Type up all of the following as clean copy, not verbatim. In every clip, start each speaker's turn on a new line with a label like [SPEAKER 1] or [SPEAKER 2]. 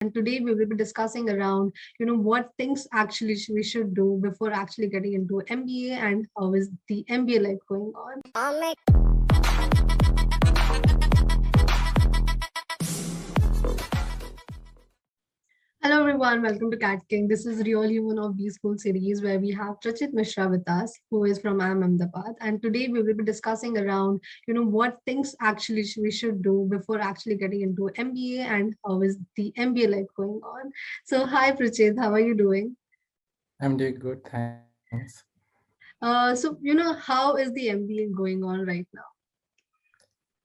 [SPEAKER 1] And today we will be discussing around, what things actually we should do before actually getting into MBA and how is the MBA life going on. Hello everyone, welcome to CATKing. This is really one of these school series where we have Prachet Mishra with us, who is from IIM Ahmedabad. And today we will be discussing around, what things actually we should do before actually getting into MBA and how is the MBA life going on. So hi Prachet, how are you doing?
[SPEAKER 2] I'm doing good, thanks.
[SPEAKER 1] How is the MBA going on right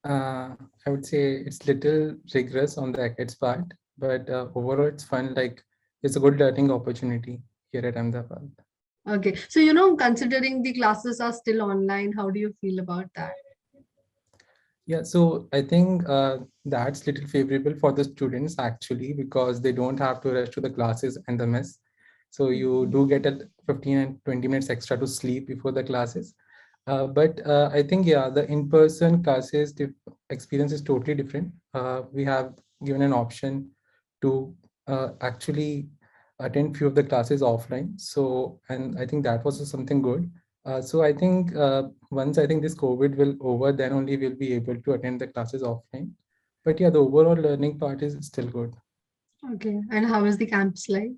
[SPEAKER 1] now?
[SPEAKER 2] I would say it's little rigorous on the academics part, but overall it's fun. Like it's a good learning opportunity here at Ahmedabad.
[SPEAKER 1] Okay, so considering the classes are still online, how do you feel about that?
[SPEAKER 2] Yeah, so I think that's little favorable for the students actually because they don't have to rush to the classes and the mess. So you do get a 15 and 20 minutes extra to sleep before the classes. But I think, yeah, the in-person classes experience is totally different. We have given an option to actually attend few of the classes offline. So, and I think that was something good. So I think once I think this COVID will over, then only we'll be able to attend the classes offline. But yeah, the overall learning part is still good.
[SPEAKER 1] Okay, and how is the campus life?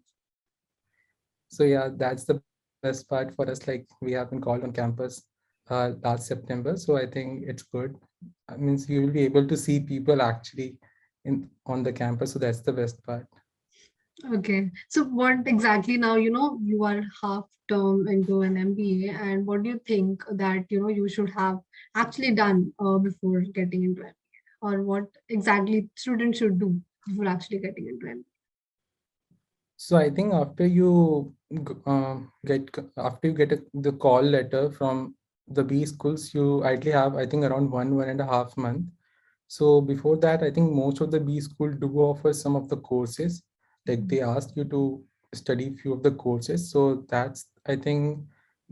[SPEAKER 2] So yeah, that's the best part for us. Like we have been called on campus last September, so I think it's good. It means you will be able to see people actually in on the campus, so that's the best part.
[SPEAKER 1] Okay. So what exactly now, you are half term into an MBA, and what do you think that, you should have actually done before getting into MBA? Or what exactly students should do before actually getting into MBA?
[SPEAKER 2] So I think after you the call letter from the B schools, you ideally have I think around 1.5 month. So before that, I think most of the B school do offer some of the courses. Like they ask you to study few of the courses. So that's I think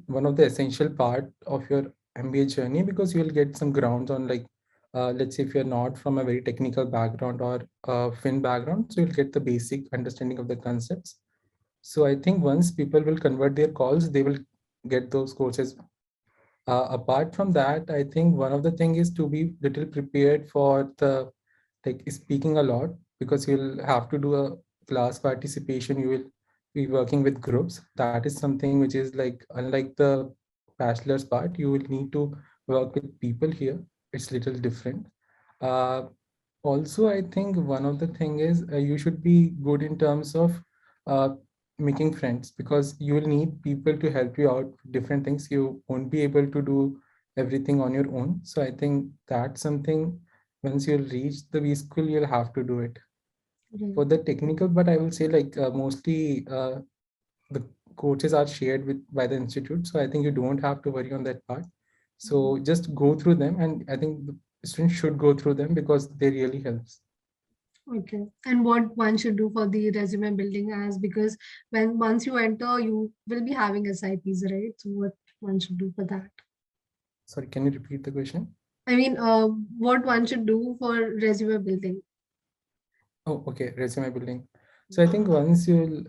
[SPEAKER 2] one of the essential part of your MBA journey because you'll get some grounds on like let's say if you're not from a very technical background or fin background, so you'll get the basic understanding of the concepts. So I think once people will convert their calls, they will get those courses. Apart from that, I think one of the thing is to be little prepared for the like speaking a lot because you'll have to do a class participation. You will be working with groups. That is something which is like unlike the bachelor's part, you will need to work with people here. It's little different. Uh, Also, I think one of the thing is you should be good in terms of uh, making friends because you will need people to help you out with different things. You won't be able to do everything on your own. So I think that's something once you'll reach the V school, you'll have to do it.
[SPEAKER 1] Right.
[SPEAKER 2] For the technical, but I will say like mostly the courses are shared with by the institute. So I think you don't have to worry on that part. So just go through them, and I think the students should go through them because they really helps.
[SPEAKER 1] Okay. And what one should do for the resume building as because when once you enter, you will be having SIPs, right? So what one should do for that?
[SPEAKER 2] Sorry, can you repeat the question?
[SPEAKER 1] I mean, what one should do for resume building?
[SPEAKER 2] Oh, okay, resume building. So I think once you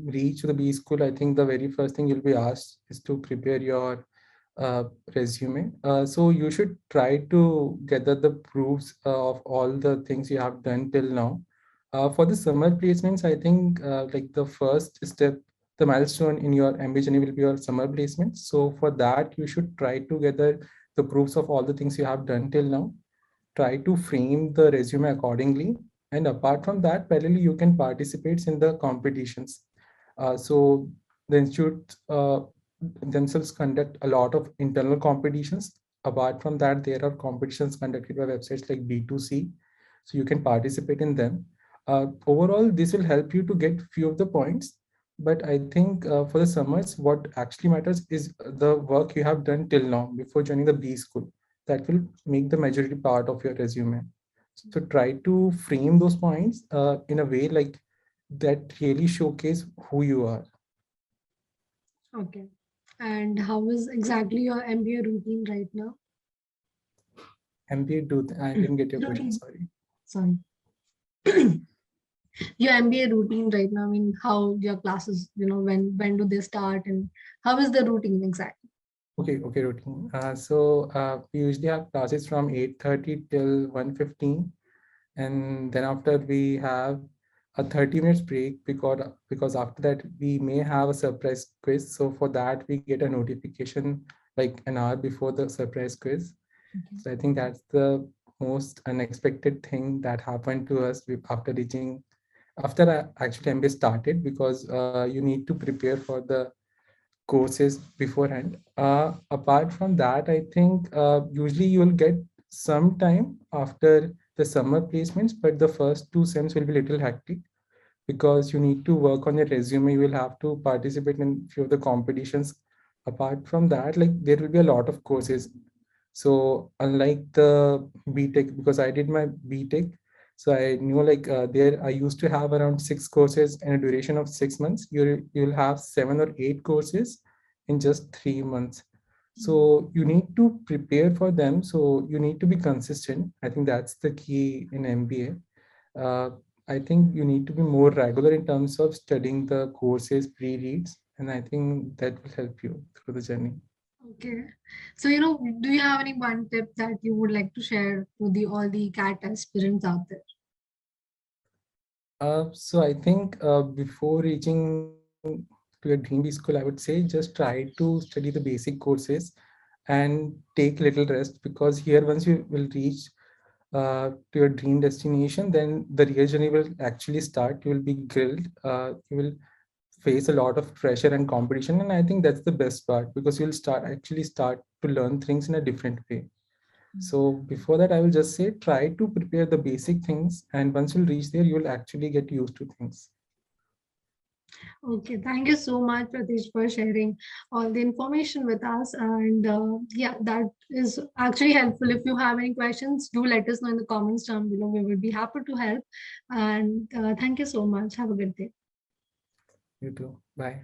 [SPEAKER 2] reach the B school, I think the very first thing you'll be asked is to prepare your resume. So you should try to gather the proofs of all the things you have done till now. For the summer placements, I think like the first step, the milestone in your MBA journey will be your summer placement. So for that, you should try to gather the proofs of all the things you have done till now. Try to frame the resume accordingly, and apart from that, parallelly you can participate in the competitions. So the institute themselves conduct a lot of internal competitions. Apart from that, there are competitions conducted by websites like B2C, so you can participate in them. Overall, this will help you to get few of the points, but I think for the summers, what actually matters is the work you have done till now before joining the B school. That will make the majority part of your resume. So try to frame those points in a way like that really showcase who you are.
[SPEAKER 1] Okay. And how is exactly your MBA routine right now?
[SPEAKER 2] MBA do I didn't get your question,
[SPEAKER 1] Routine.
[SPEAKER 2] sorry.
[SPEAKER 1] Sorry. Your MBA routine right now, I mean, how your classes, when do they start and how is the routine exactly?
[SPEAKER 2] Okay, routine. So we usually have classes from 8:30 till 1:15, and then after we have a 30 minutes break because after that we may have a surprise quiz. So for that we get a notification like an hour before the surprise quiz.
[SPEAKER 1] Okay.
[SPEAKER 2] So I think that's the most unexpected thing that happened to us after actually MBA started, because you need to prepare for the courses beforehand. Apart from that, I think usually you will get some time after the summer placements, but the first two sems will be little hectic because you need to work on your resume. You will have to participate in few of the competitions. Apart from that, like there will be a lot of courses. So unlike the BTech, because I did my BTech, so I knew like there I used to have around 6 courses in a duration of 6 months. You'll have 7 or 8 courses in just 3 months. So you need to prepare for them. So you need to be consistent. I think that's the key in MBA. I think you need to be more regular in terms of studying the courses, pre-reads, and I think that will help you through the journey.
[SPEAKER 1] Okay. So, do you have any one tip that you would like to share to the all the CAT aspirants out there?
[SPEAKER 2] So I think before reaching to your dream B school, I would say just try to study the basic courses and take little rest, because here once you will reach to your dream destination, then the real journey will actually start. You will be grilled. You will face a lot of pressure and competition, and I think that's the best part because you'll start to learn things in a different way. So before that, I will just say try to prepare the basic things, and once you reach there, you will actually get used to things.
[SPEAKER 1] Okay, thank you so much, Pratish, for sharing all the information with us. And yeah, that is actually helpful. If you have any questions, do let us know in the comments down below. We will be happy to help. And thank you so much. Have a good day.
[SPEAKER 2] You too. Bye.